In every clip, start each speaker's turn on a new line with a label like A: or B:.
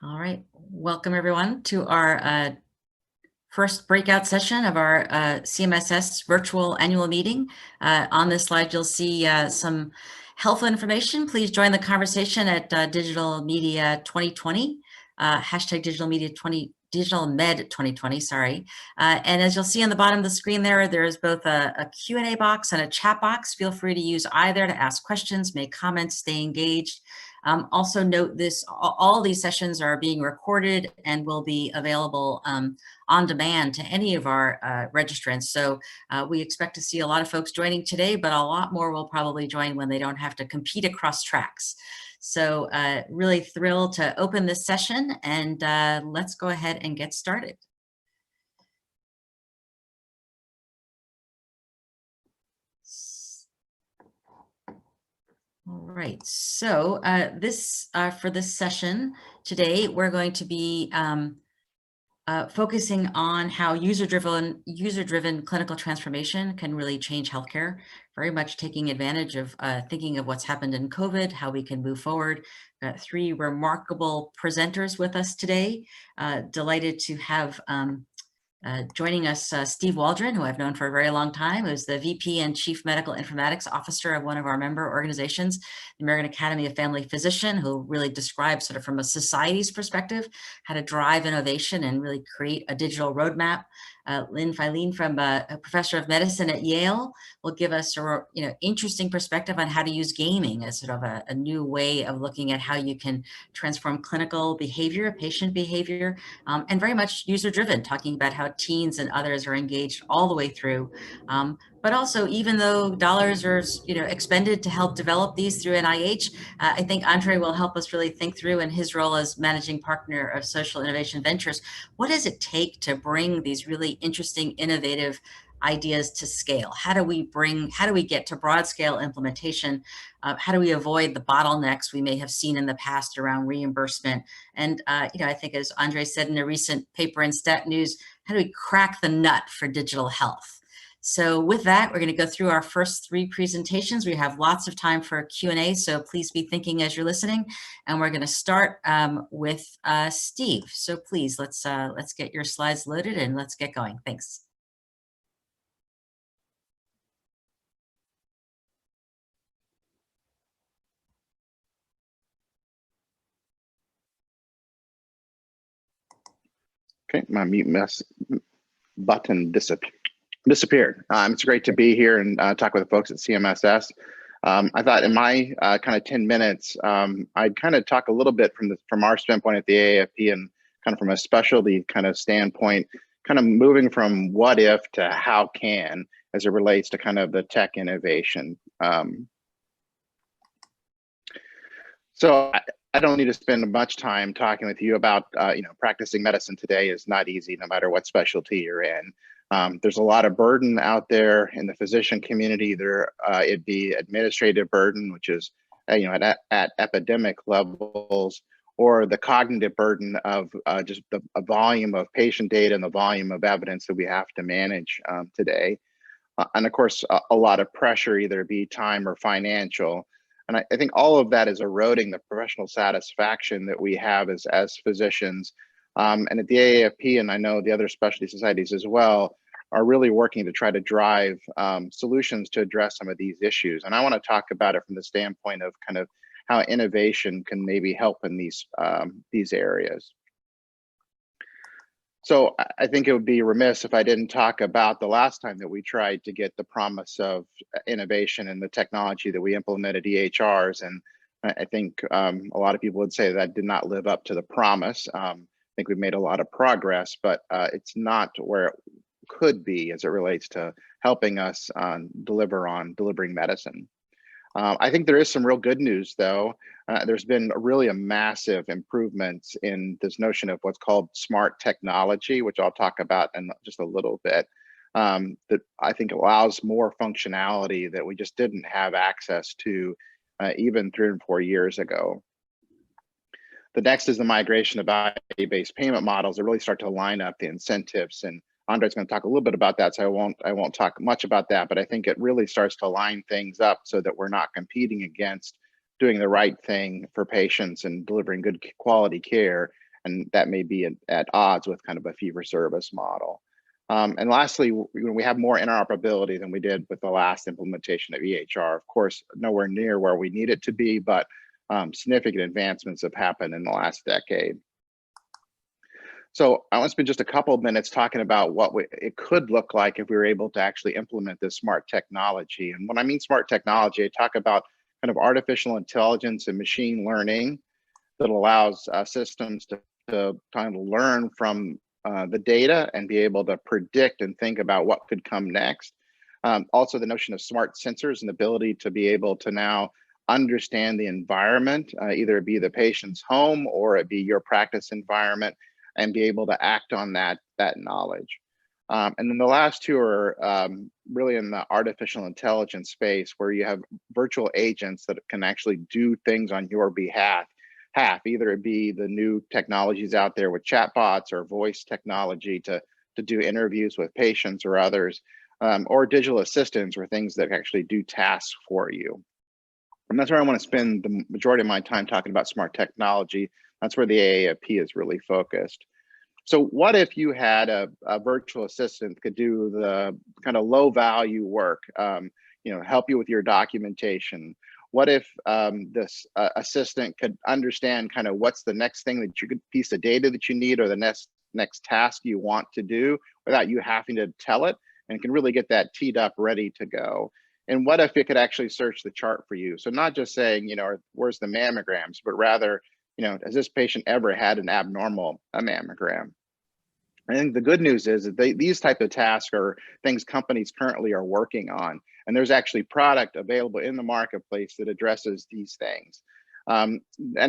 A: All right, welcome everyone to our first breakout session of our CMSS virtual annual meeting. On this slide, you'll see some helpful information. Please join the conversation at Digital Media 2020, hashtag Digital Media 20. Digital Med 2020, sorry. And as you'll see on the bottom of the screen there is both a Q&A box and a chat box. Feel free to use either to ask questions, make comments, stay engaged. Also note this, all these sessions are being recorded and will be available on demand to any of our registrants. So we expect to see a lot of folks joining today, but a lot more will probably join when they don't have to compete across tracks. So really thrilled to open this session, and let's go ahead and get started. All right, so for this session today, we're going to be focusing on how user-driven clinical transformation can really change healthcare, very much taking advantage of thinking of what's happened in COVID, how we can move forward. Three remarkable presenters with us today. Delighted to have joining us, Steve Waldren, who I've known for a very long time, who's the VP and Chief Medical Informatics Officer of one of our member organizations, the American Academy of Family Physician, who really describes sort of from a society's perspective, how to drive innovation and really create a digital roadmap. Lynn Fiellin, from a professor of medicine at Yale, will give us a interesting perspective on how to use gaming as sort of a new way of looking at how you can transform clinical behavior, patient behavior, and very much user-driven, talking about how teens and others are engaged all the way through. But also, even though dollars are expended to help develop these through NIH, I think Andre will help us really think through, in his role as managing partner of Social Innovation Ventures, what does it take to bring these really interesting, innovative ideas to scale? How do we get to broad scale implementation? How do we avoid the bottlenecks we may have seen in the past around reimbursement? And I think, as Andre said in a recent paper in Stat News, how do we crack the nut for digital health? So with that, we're going to go through our first three presentations. We have lots of time for Q&A, so please be thinking as you're listening. And we're going to start with Steve. So please, let's get your slides loaded and let's get going. Thanks.
B: Okay, my mute button disappeared. It's great to be here and talk with the folks at CMSS. I thought in my kind of 10 minutes, I'd kind of talk a little bit from our standpoint at the AAFP and kind of from a specialty kind of standpoint, kind of moving from what if to how can as it relates to kind of the tech innovation. So I don't need to spend much time talking with you about, practicing medicine today is not easy, no matter what specialty you're in. There's a lot of burden out there in the physician community. It'd be administrative burden, which is, at epidemic levels, or the cognitive burden of just the volume of patient data and the volume of evidence that we have to manage today. And of course, a lot of pressure, either be time or financial. And I think all of that is eroding the professional satisfaction that we have as physicians. And at the AAFP, and I know the other specialty societies as well, are really working to try to drive solutions to address some of these issues. And I want to talk about it from the standpoint of kind of how innovation can maybe help in these areas. So I think it would be remiss if I didn't talk about the last time that we tried to get the promise of innovation and the technology that we implemented EHRs. And I think a lot of people would say that did not live up to the promise. I think we've made a lot of progress, but it's not where it could be as it relates to helping us delivering medicine. I think there is some real good news, though. There's been really a massive improvement in this notion of what's called smart technology, which I'll talk about in just a little bit, that I think allows more functionality that we just didn't have access to even 3 or 4 years ago. The next is the migration of value-based payment models that really start to line up the incentives, and Andre's going to talk a little bit about that, so I won't talk much about that, but I think it really starts to line things up so that we're not competing against doing the right thing for patients and delivering good quality care and that may be at odds with kind of a fee-for-service model. And lastly, we have more interoperability than we did with the last implementation of EHR. Of course, nowhere near where we need it to be, but significant advancements have happened in the last decade. So I want to spend just a couple of minutes talking about what it could look like if we were able to actually implement this smart technology. And when I mean smart technology, I talk about kind of artificial intelligence and machine learning that allows systems to kind of learn from the data and be able to predict and think about what could come next. Also, the notion of smart sensors and the ability to be able to now understand the environment, either it be the patient's home or it be your practice environment, and be able to act on that knowledge. And then the last two are really in the artificial intelligence space, where you have virtual agents that can actually do things on your behalf. Either it be the new technologies out there with chatbots or voice technology to do interviews with patients or others, or digital assistants or things that actually do tasks for you. And that's where I want to spend the majority of my time talking about smart technology. That's where the AAFP is really focused. So what if you had a virtual assistant that could do the kind of low value work, help you with your documentation? What if this assistant could understand kind of what's the next thing that you could piece of data that you need, or the next task you want to do, without you having to tell it, and can really get that teed up, ready to go? And what if it could actually search the chart for you? So not just saying, where's the mammograms, but rather, has this patient ever had an abnormal mammogram? I think the good news is that these type of tasks are things companies currently are working on, and there's actually product available in the marketplace that addresses these things. And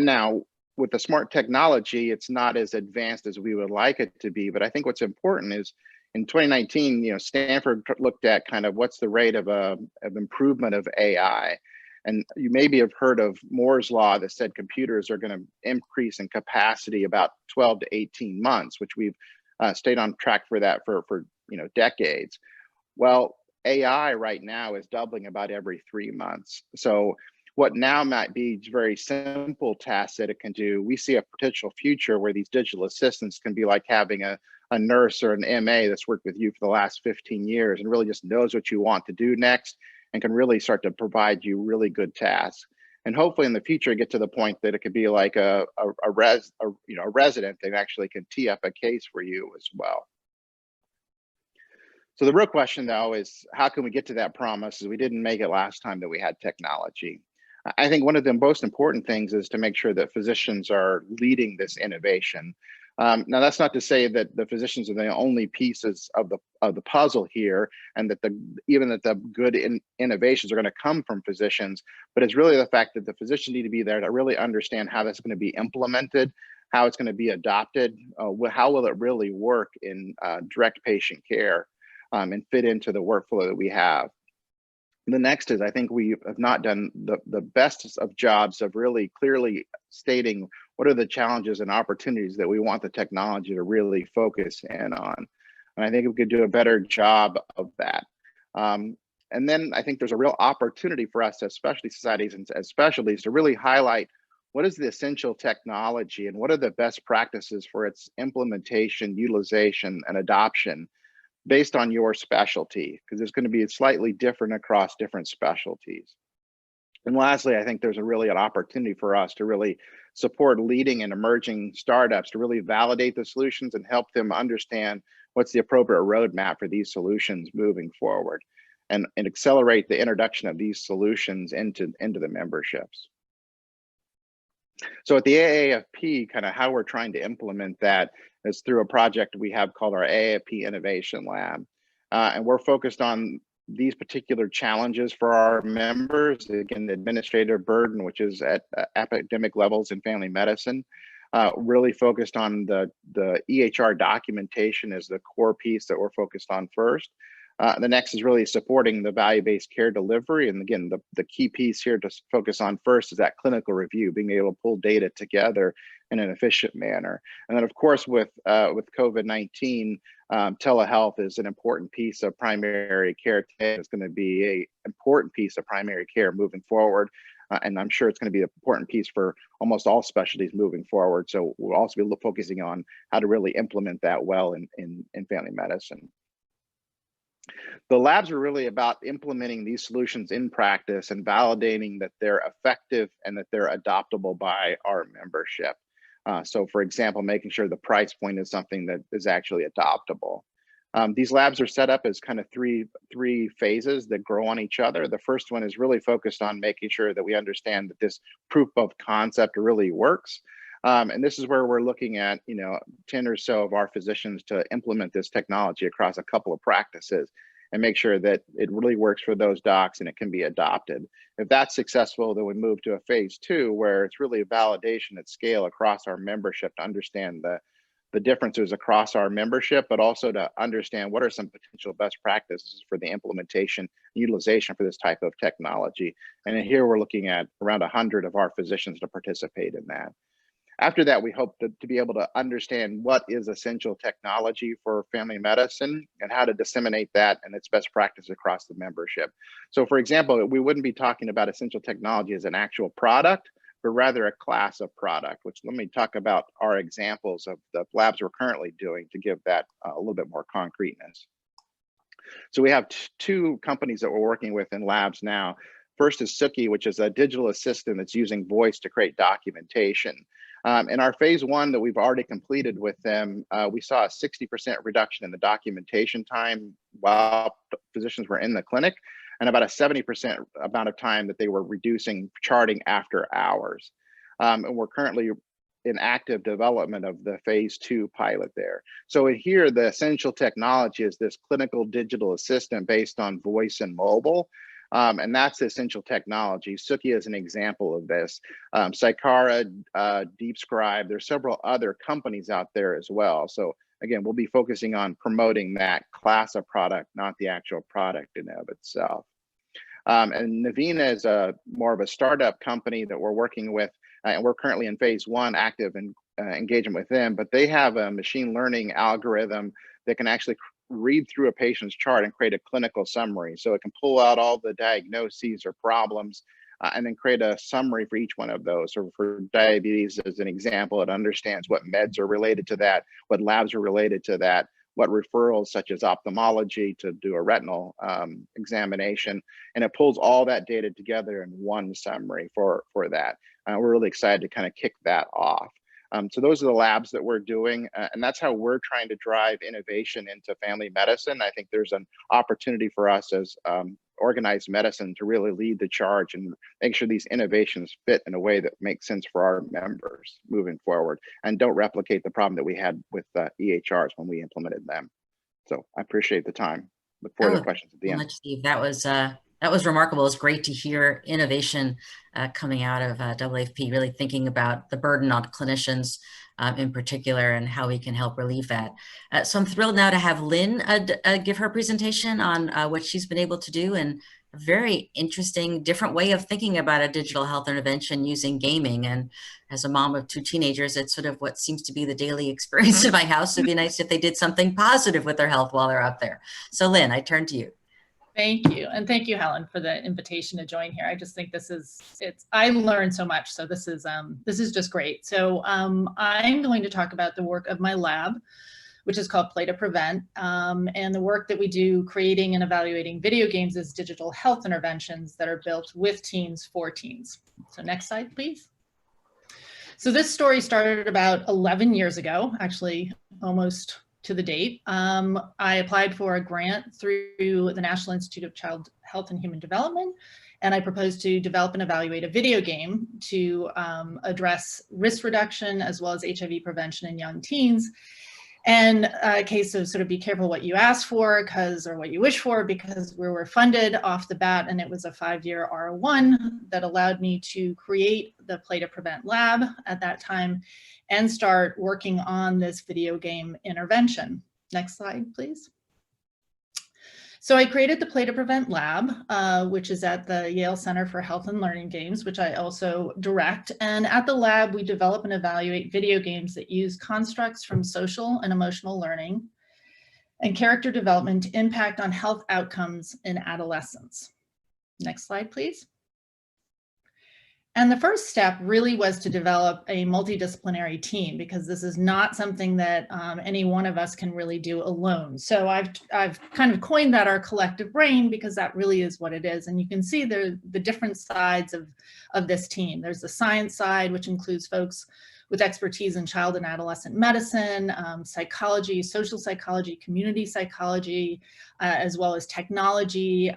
B: now with the smart technology, it's not as advanced as we would like it to be, but I think what's important is in 2019, Stanford looked at kind of what's the rate of improvement of AI. And you maybe have heard of Moore's law that said computers are going to increase in capacity about 12 to 18 months, which we've stayed on track for that for decades. Well, AI right now is doubling about every 3 months. So what now might be very simple tasks that it can do, we see a potential future where these digital assistants can be like having a nurse or an MA that's worked with you for the last 15 years and really just knows what you want to do next and can really start to provide you really good tasks. And hopefully in the future, get to the point that it could be like a resident that actually can tee up a case for you as well. So the real question though is, how can we get to that promise? Is we didn't make it last time that we had technology. I think one of the most important things is to make sure that physicians are leading this innovation. Now, that's not to say that the physicians are the only pieces of the puzzle here, and that even the good innovations are going to come from physicians, but it's really the fact that the physicians need to be there to really understand how that's going to be implemented, how it's going to be adopted, how will it really work in direct patient care, and fit into the workflow that we have. The next is, I think we have not done the best of jobs of really clearly stating what are the challenges and opportunities that we want the technology to really focus in on. And I think we could do a better job of that. And then I think there's a real opportunity for us as specialty societies and as specialties to really highlight what is the essential technology and what are the best practices for its implementation, utilization, and adoption based on your specialty, because it's going to be slightly different across different specialties. And lastly, I think there's really an opportunity for us to really support leading and emerging startups to really validate the solutions and help them understand what's the appropriate roadmap for these solutions moving forward, and accelerate the introduction of these solutions into the memberships. So at the AAFP, kind of how we're trying to implement that is through a project we have called our AAFP Innovation Lab. And we're focused on these particular challenges for our members. Again, the administrative burden, which is at epidemic levels in family medicine, really focused on the EHR documentation as the core piece that we're focused on first. The next is really supporting the value-based care delivery. And again, the key piece here to focus on first is that clinical review, being able to pull data together in an efficient manner. And then of course, with COVID-19, telehealth is an important piece of primary care today. It's going to be an important piece of primary care moving forward. and I'm sure it's going to be an important piece for almost all specialties moving forward. So we'll also be focusing on how to really implement that well in family medicine. The labs are really about implementing these solutions in practice and validating that they're effective and that they're adoptable by our membership. So for example, making sure the price point is something that is actually adoptable. These labs are set up as kind of three phases that grow on each other. The first one is really focused on making sure that we understand that this proof of concept really works. And this is where we're looking at, 10 or so of our physicians to implement this technology across a couple of practices and make sure that it really works for those docs and it can be adopted. If that's successful, then we move to a phase 2 where it's really a validation at scale across our membership to understand the differences across our membership, but also to understand what are some potential best practices for the implementation and utilization for this type of technology. And here we're looking at around 100 of our physicians to participate in that. After that, we hope to be able to understand what is essential technology for family medicine and how to disseminate that and its best practice across the membership. So for example, we wouldn't be talking about essential technology as an actual product, but rather a class of product, which let me talk about our examples of the labs we're currently doing to give that a little bit more concreteness. So we have two companies that we're working with in labs now. First is Suki, which is a digital assistant that's using voice to create documentation. In our phase 1 that we've already completed with them, we saw a 60% reduction in the documentation time while physicians were in the clinic, and about a 70% amount of time that they were reducing charting after hours. And we're currently in active development of the phase 2 pilot there. So in here, the essential technology is this clinical digital assistant based on voice and mobile. And that's essential technology. Suki is an example of this. Psycara, DeepScribe, there's several other companies out there as well. So again, we'll be focusing on promoting that class of product, not the actual product in and of itself. And Navina is more of a startup company that we're working with, and we're currently in phase 1 active in engagement with them, but they have a machine learning algorithm that can actually read through a patient's chart and create a clinical summary. So it can pull out all the diagnoses or problems and then create a summary for each one of those. So for diabetes, as an example, it understands what meds are related to that, what labs are related to that, what referrals such as ophthalmology to do a retinal examination, and it pulls all that data together in one summary for that. We're really excited to kind of kick that off. So those are the labs that we're doing, and that's how we're trying to drive innovation into family medicine. I think there's an opportunity for us as organized medicine to really lead the charge and make sure these innovations fit in a way that makes sense for our members moving forward and don't replicate the problem that we had with EHRs when we implemented them. So I appreciate the time. Look forward to questions at the end.
A: Steve, that was remarkable. It's great to hear innovation coming out of AAFP, really thinking about the burden on clinicians in particular and how we can help relieve that. So I'm thrilled now to have Lynn give her presentation on what she's been able to do and a very interesting, different way of thinking about a digital health intervention using gaming. And as a mom of 2 teenagers, it's sort of what seems to be the daily experience in my house. It'd be nice if they did something positive with their health while they're out there. So Lynn, I turn to you.
C: Thank you. And thank you, Helen, for the invitation to join here. I just think I learned so much. So this is just great. So I'm going to talk about the work of my lab, which is called Play to Prevent, and the work that we do creating and evaluating video games as digital health interventions that are built with teens for teens. So next slide, please. So this story started about 11 years ago, actually almost to the date. I applied for a grant through the National Institute of Child Health and Human Development, and I proposed to develop and evaluate a video game to address risk reduction as well as HIV prevention in young teens. And a case of sort of be careful what you ask for or what you wish for, because we were funded off the bat, and it was a 5-year R1 that allowed me to create the Play to Prevent lab at that time and start working on this video game intervention. Next slide, please. So I created the Play to Prevent lab, which is at the Yale Center for Health and Learning Games, which I also direct. And at the lab, we develop and evaluate video games that use constructs from social and emotional learning and character development to impact on health outcomes in adolescents. Next slide, please. And the first step really was to develop a multidisciplinary team, because this is not something that any one of us can really do alone. So I've kind of coined that our collective brain, because that really is what it is. And you can see the different sides of this team. There's the science side, which includes folks with expertise in child and adolescent medicine, psychology, social psychology, community psychology, as well as technology.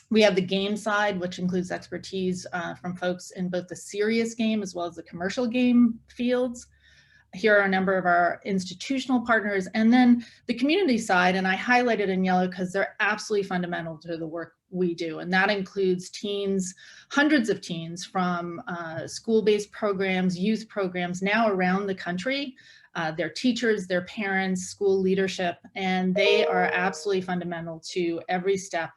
C: We have the game side, which includes expertise from folks in both the serious game as well as the commercial game fields. Here are a number of our institutional partners, and then the community side, and I highlighted in yellow because they're absolutely fundamental to the work we do. And that includes teens, hundreds of teens from school-based programs, youth programs now around the country, their teachers, their parents, school leadership, and they are absolutely fundamental to every step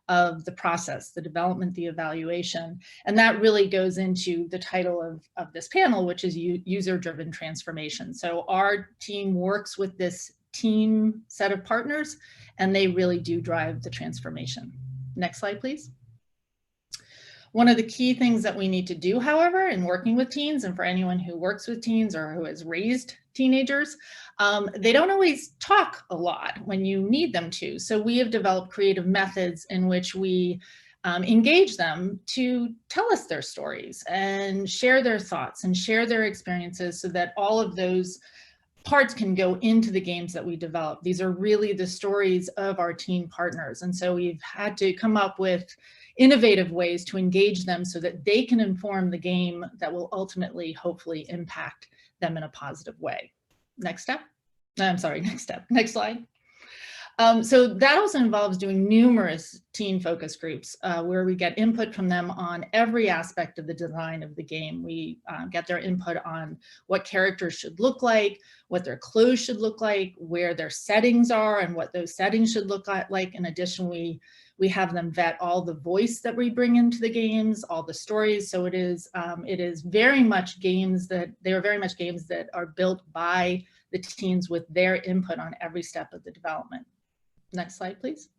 C: of the process, the development, the evaluation. And that really goes into the title of this panel, which is user-driven transformation. So our team works with this team set of partners, and they really do drive the transformation. Next slide, please. One of the key things that we need to do, however, in working with teens, and for anyone who works with teens or who has raised teenagers, they don't always talk a lot when you need them to. So we have developed creative methods in which we engage them to tell us their stories and share their thoughts and share their experiences, so that all of those parts can go into the games that we develop. These are really the stories of our teen partners. And so we've had to come up with innovative ways to engage them so that they can inform the game that will ultimately, hopefully, impact them in a positive way. Next step. I'm sorry, next step. Next slide. So that also involves doing numerous teen focus groups where we get input from them on every aspect of the design of the game. We get their input on what characters should look like, what their clothes should look like, where their settings are and what those settings should look like. In addition, we have them vet all the voice that we bring into the games, all the stories. So it is very much games that are built by the teens with their input on every step of the development. Next slide, please.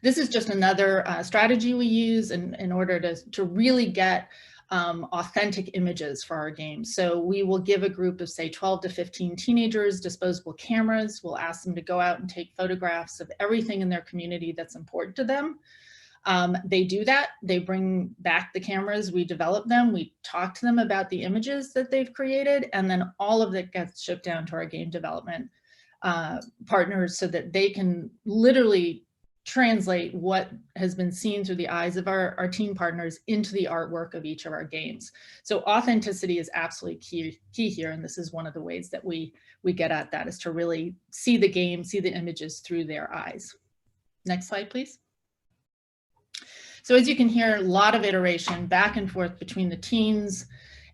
C: This is just another strategy we use in order to really get authentic images for our games. So we will give a group of, say, 12 to 15 teenagers disposable cameras. We'll ask them to go out and take photographs of everything in their community that's important to them. They do that. They bring back the cameras. We develop them. We talk to them about the images that they've created, and then all of it gets shipped down to our game development partners so that they can literally translate what has been seen through the eyes of our team partners into the artwork of each of our games. So authenticity is absolutely key here, and this is one of the ways that we get at that, is to really see the game, see the images through their eyes. Next slide, please. So as you can hear, a lot of iteration back and forth between the teens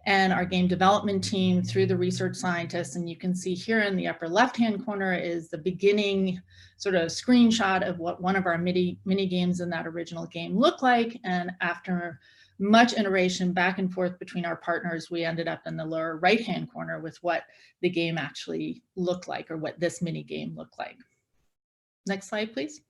C: and our game development team through the research scientists. And you can see here in the upper left-hand corner is the beginning sort of screenshot of what one of our mini games in that original game looked like. And after much iteration back and forth between our partners, we ended up in the lower right-hand corner with what the game actually looked like, or what this mini game looked like. Next slide, please.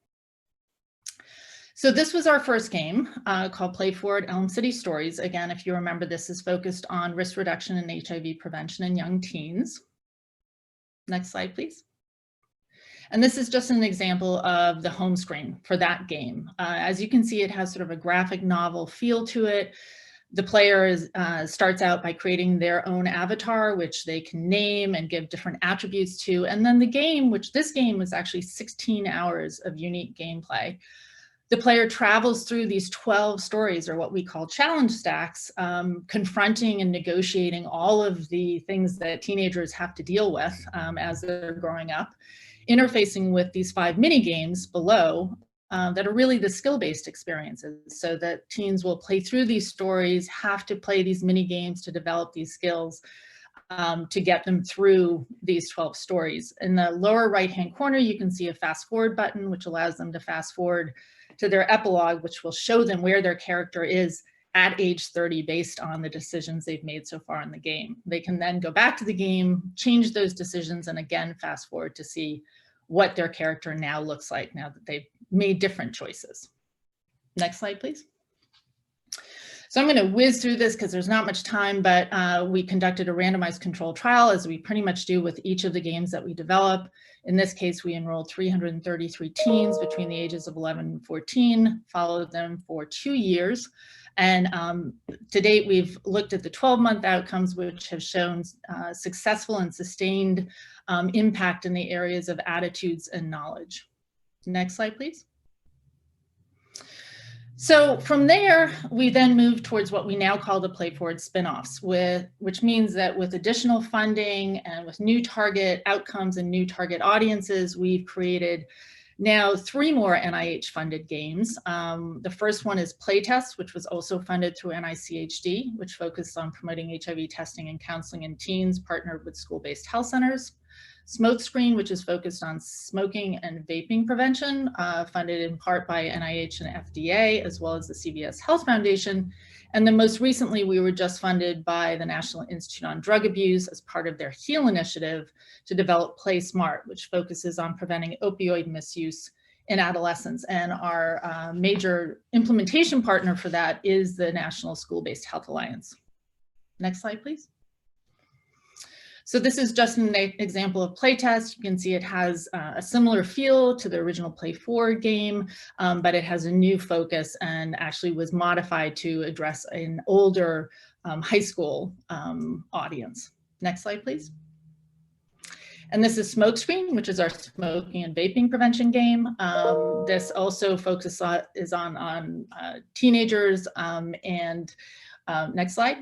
C: So this was our first game called Play Forward Elm City Stories. Again, if you remember, this is focused on risk reduction and HIV prevention in young teens. Next slide, please. And this is just an example of the home screen for that game. As you can see, it has sort of a graphic novel feel to it. The player starts out by creating their own avatar, which they can name and give different attributes to. And then the game, which this game was actually 16 hours of unique gameplay. The player travels through these 12 stories, or what we call challenge stacks, confronting and negotiating all of the things that teenagers have to deal with as they're growing up, interfacing with these 5 mini games below that are really the skill-based experiences, so that teens will play through these stories, have to play these mini games to develop these skills to get them through these 12 stories. In the lower right-hand corner, you can see a fast forward button, which allows them to fast forward to their epilogue, which will show them where their character is at age 30 based on the decisions they've made so far in the game. They can then go back to the game, change those decisions, and again, fast forward to see what their character now looks like now that they've made different choices. Next slide, please. So I'm going to whiz through this because there's not much time, but we conducted a randomized controlled trial, as we pretty much do with each of the games that we develop. In this case, we enrolled 333 teens between the ages of 11 and 14, followed them for 2 years. And to date, we've looked at the 12-month outcomes, which have shown successful and sustained impact in the areas of attitudes and knowledge. Next slide, please. So from there, we then move towards what we now call the Play Forward spinoffs, which means that with additional funding and with new target outcomes and new target audiences, we've created now 3 more NIH-funded games. The first one is Playtest, which was also funded through NICHD, which focused on promoting HIV testing and counseling in teens, partnered with school-based health centers. Smokescreen, which is focused on smoking and vaping prevention, funded in part by NIH and FDA, as well as the CVS Health Foundation. And then most recently, we were just funded by the National Institute on Drug Abuse as part of their HEAL initiative to develop Play Smart, which focuses on preventing opioid misuse in adolescents. And our major implementation partner for that is the National School-Based Health Alliance. Next slide, please. So this is just an example of Playtest. You can see it has a similar feel to the original Play Forward game, but it has a new focus and actually was modified to address an older high school audience. Next slide, please. And this is Smokescreen, which is our smoking and vaping prevention game. This also is on teenagers. Next slide.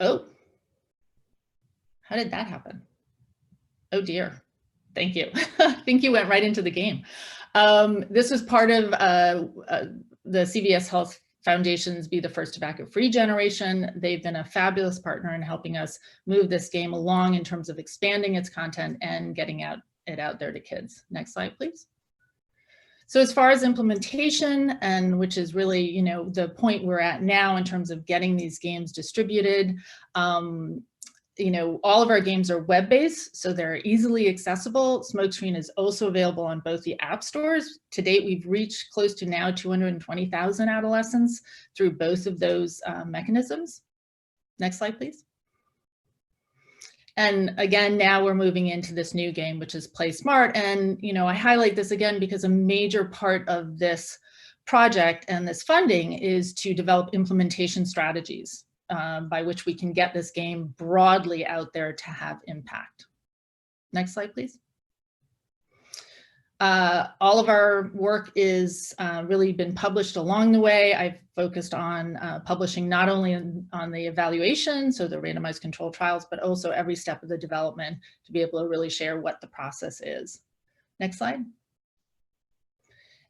C: Oh, how did that happen? Oh dear, thank you. I think you went right into the game. This was part of the CVS Health Foundation's Be the First Tobacco-Free generation. They've been a fabulous partner in helping us move this game along in terms of expanding its content and getting it out there to kids. Next slide, please. So as far as implementation, and which is really, you know, the point we're at now in terms of getting these games distributed, you know, all of our games are web-based, so they're easily accessible. Smokescreen is also available on both the app stores. To date, we've reached close to now 220,000 adolescents through both of those mechanisms. Next slide, please. And again, now we're moving into this new game, which is Play Smart. And, you know, I highlight this again because a major part of this project and this funding is to develop implementation strategies by which we can get this game broadly out there to have impact. Next slide, please. All of our work is really been published along the way. I've focused on publishing not only on the evaluation, so the randomized controlled trials, but also every step of the development to be able to really share what the process is. Next slide.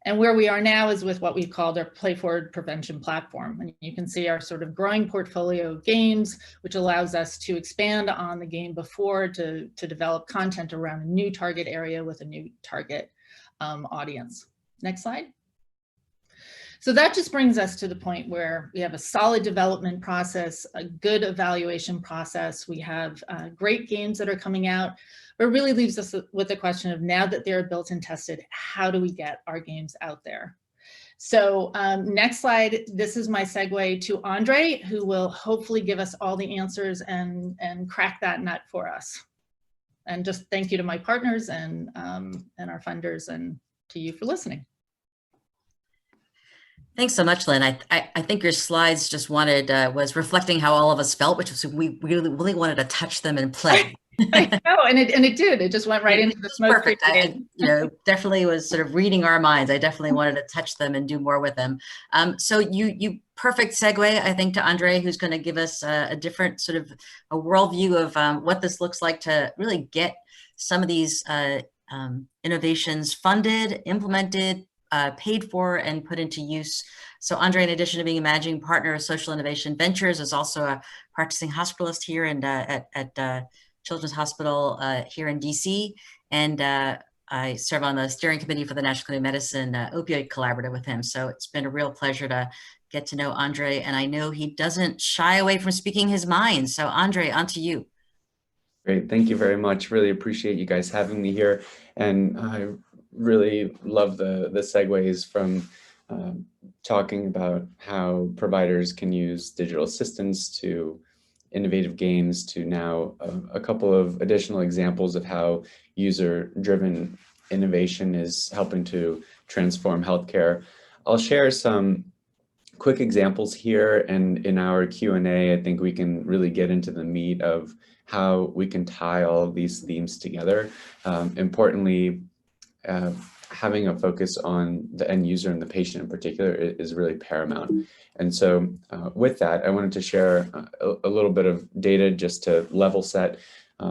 C: And where we are now is with what we've called our Play Forward prevention platform. And you can see our sort of growing portfolio of games, which allows us to expand on the game before to develop content around a new target area with a new target audience. Next slide. So that just brings us to the point where we have a solid development process, a good evaluation process. We have great games that are coming out, but it really leaves us with the question of, now that they're built and tested, how do we get our games out there? So next slide, this is my segue to Audrey, who will hopefully give us all the answers and crack that nut for us. And just thank you to my partners and our funders, and to you for listening.
A: Thanks so much, Lynn. I think your slides just was reflecting how all of us felt, which was we really wanted to touch them and play.
C: I know, and it did. It just went right into the smoke.
A: Perfect. I definitely was sort of reading our minds. I definitely wanted to touch them and do more with them. So you perfect segue, I think, to Audrey, who's going to give us a different sort of a worldview of what this looks like to really get some of these innovations funded, implemented, paid for, and put into use. So Audrey, in addition to being a managing partner of Social Innovation Ventures, is also a practicing hospitalist here and at Children's Hospital here in DC. And I serve on the steering committee for the National Committee of Medicine Opioid Collaborative with him. So it's been a real pleasure to get to know Audrey. And I know he doesn't shy away from speaking his mind. So Audrey, on to you.
D: Great. Thank you very much. Really appreciate you guys having me here. And I really love the segues from talking about how providers can use digital assistants to innovative games to now a couple of additional examples of how user-driven innovation is helping to transform healthcare. I'll share some quick examples here, and in our Q&A, I think we can really get into the meat of how we can tie all these themes together. Importantly, having a focus on the end user and the patient in particular is really paramount. And so with that, I wanted to share a little bit of data just to level set.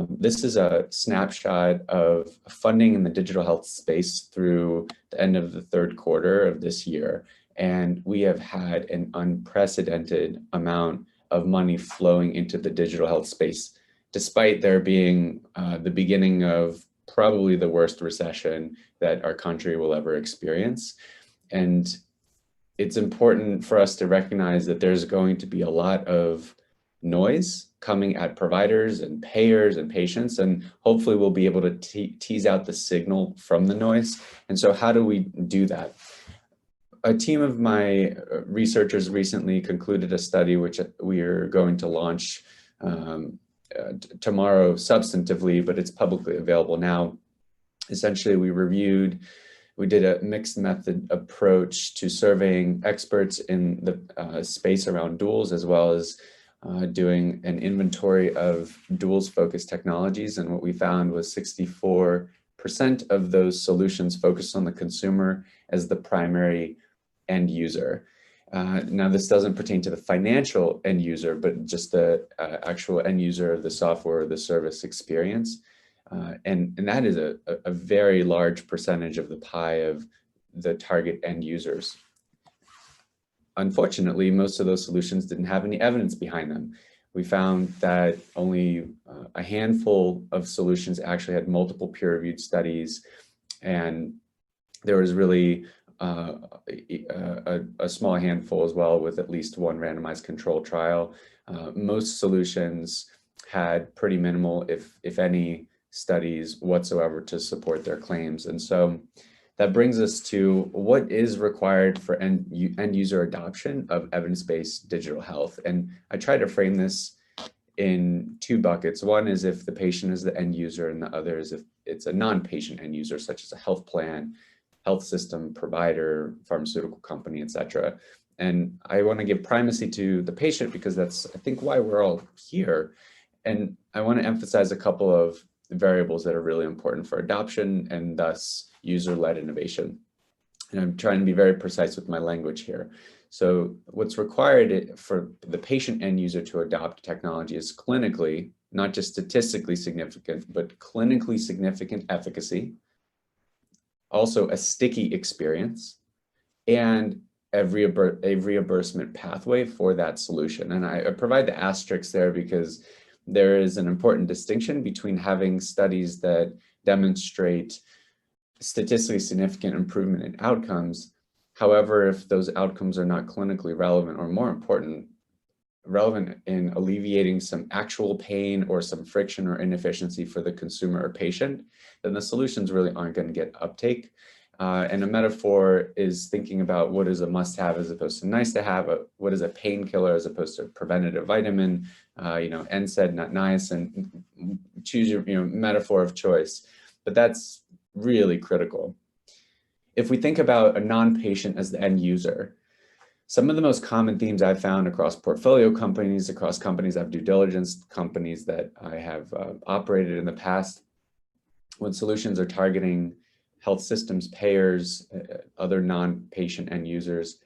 D: This is a snapshot of funding in the digital health space through the end of the third quarter of this year. And we have had an unprecedented amount of money flowing into the digital health space, despite there being the beginning of probably the worst recession that our country will ever experience. And it's important for us to recognize that there's going to be a lot of noise coming at providers and payers and patients, and hopefully we'll be able to tease out the signal from the noise. And so how do we do that? A team of my researchers recently concluded a study which we are going to launch tomorrow substantively, but it's publicly available now. Essentially, we did a mixed method approach to surveying experts in the space around duals, as well as doing an inventory of duals focused technologies. And what we found was 64% of those solutions focused on the consumer as the primary end user. Now, this doesn't pertain to the financial end user, but just the actual end user of the software or the service experience. And that is a very large percentage of the pie of the target end users. Unfortunately, most of those solutions didn't have any evidence behind them. We found that only a handful of solutions actually had multiple peer-reviewed studies, and there was really a small handful as well with at least one randomized control trial. Most solutions had pretty minimal, if any, studies whatsoever to support their claims. And so that brings us to what is required for end user adoption of evidence-based digital health. And I try to frame this in two buckets. One is if the patient is the end user, and the other is if it's a non-patient end user, such as a health plan, health system, provider, pharmaceutical company, et cetera. And I want to give primacy to the patient because that's, I think, why we're all here. And I want to emphasize a couple of variables that are really important for adoption and thus user-led innovation. And I'm trying to be very precise with my language here. So what's required for the patient end user to adopt technology is clinically, not just statistically significant, but clinically significant efficacy, also a sticky experience, and a reimbursement pathway for that solution. And I provide the asterisks there because there is an important distinction between having studies that demonstrate statistically significant improvement in outcomes. However, if those outcomes are not clinically relevant, or more important, relevant in alleviating some actual pain or some friction or inefficiency for the consumer or patient, then the solutions really aren't going to get uptake. And a metaphor is thinking about what is a must-have as opposed to nice to have, what is a painkiller as opposed to a preventative vitamin, NSAID, not niacin, choose your metaphor of choice. But that's really critical. If we think about a non-patient as the end user, some of the most common themes I've found across portfolio companies, across companies I've due diligence, companies that I have operated in the past, when solutions are targeting health systems, payers, other non-patient end users,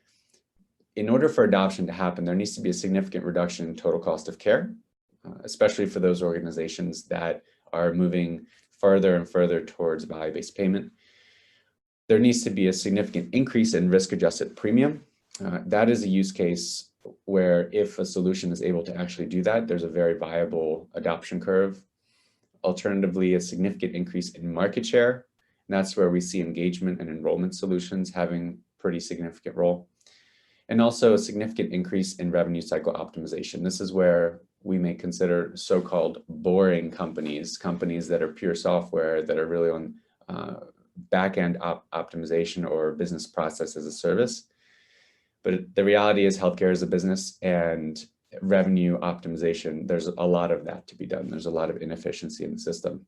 D: in order for adoption to happen, there needs to be a significant reduction in total cost of care, especially for those organizations that are moving further and further towards value-based payment. There needs to be a significant increase in risk-adjusted premium. That is a use case where if a solution is able to actually do that, there's a very viable adoption curve. Alternatively, a significant increase in market share. And that's where we see engagement and enrollment solutions having pretty significant role. And also a significant increase in revenue cycle optimization. This is where we may consider so-called boring companies that are pure software, that are really on back-end optimization or business process as a service. But the reality is healthcare is a business, and revenue optimization, there's a lot of that to be done. There's a lot of inefficiency in the system.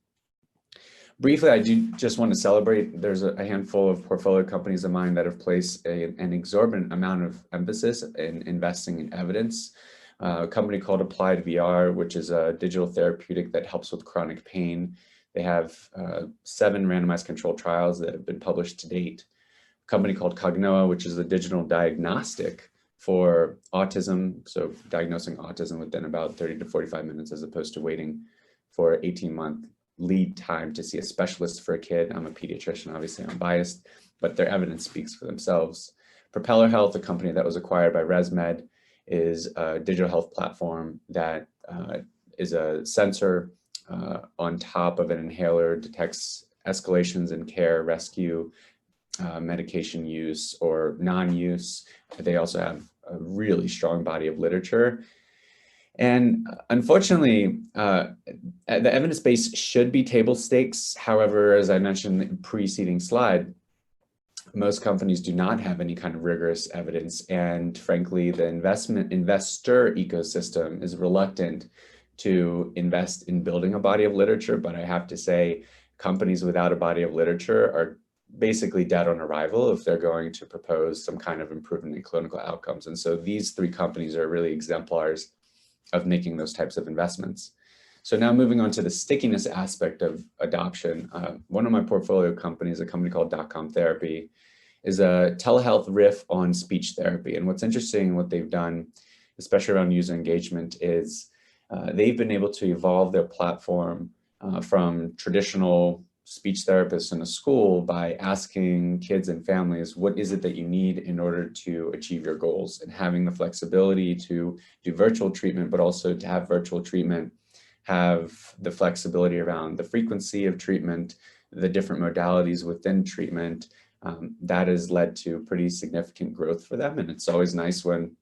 D: Briefly, I do just want to celebrate, there's a handful of portfolio companies of mine that have placed an exorbitant amount of emphasis in investing in evidence. A company called Applied VR, which is a digital therapeutic that helps with chronic pain. They have 7 randomized controlled trials that have been published to date. A company called Cognoa, which is a digital diagnostic for autism, so diagnosing autism within about 30 to 45 minutes as opposed to waiting for 18-month lead time to see a specialist for a kid. I'm a pediatrician, obviously I'm biased, but their evidence speaks for themselves. Propeller Health, a company that was acquired by ResMed, is a digital health platform that is a sensor on top of an inhaler, detects escalations in care, rescue, medication use or non-use. They also have a really strong body of literature. And unfortunately, the evidence base should be table stakes. However, as I mentioned in the preceding slide, most companies do not have any kind of rigorous evidence. And frankly, the investor ecosystem is reluctant to invest in building a body of literature. But I have to say, companies without a body of literature are basically dead on arrival if they're going to propose some kind of improvement in clinical outcomes. And so these 3 companies are really exemplars of making those types of investments. So now moving on to the stickiness aspect of adoption, one of my portfolio companies, a company called .com Therapy, is a telehealth riff on speech therapy. And what's interesting, what they've done, especially around user engagement, is they've been able to evolve their platform from traditional speech therapists in a school by asking kids and families, what is it that you need in order to achieve your goals, and having the flexibility to do virtual treatment, but also to have virtual treatment, have the flexibility around the frequency of treatment, the different modalities within treatment. That has led to pretty significant growth for them. And it's always nice when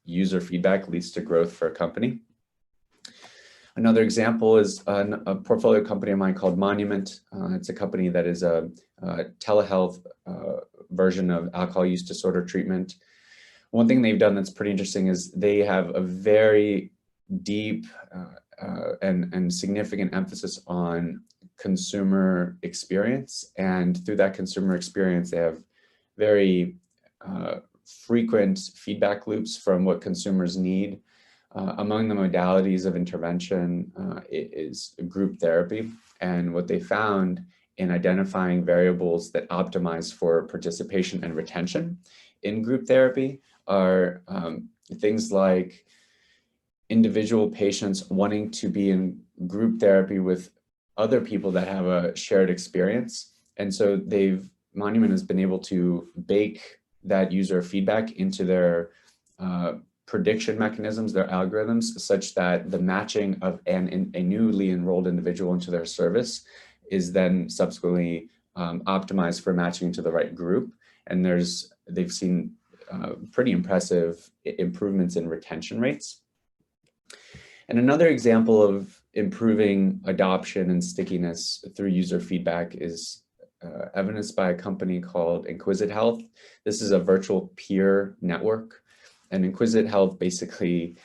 D: user feedback leads to growth for a company. Another example is a portfolio company of mine called Monument. It's a company that is a telehealth version of alcohol use disorder treatment. One thing they've done that's pretty interesting is they have a very deep and significant emphasis on consumer experience. And through that consumer experience, they have very frequent feedback loops from what consumers need. Among the modalities of intervention is group therapy. And what they found in identifying variables that optimize for participation and retention in group therapy are things like individual patients wanting to be in group therapy with other people that have a shared experience. And so Monument has been able to bake that user feedback into their prediction mechanisms, their algorithms, such that the matching of a newly enrolled individual into their service is then subsequently optimized for matching to the right group. And they've seen pretty impressive improvements in retention rates. And another example of improving adoption and stickiness through user feedback is evidenced by a company called Inquisit Health. This is a virtual peer network. And Inquisit Health, basically,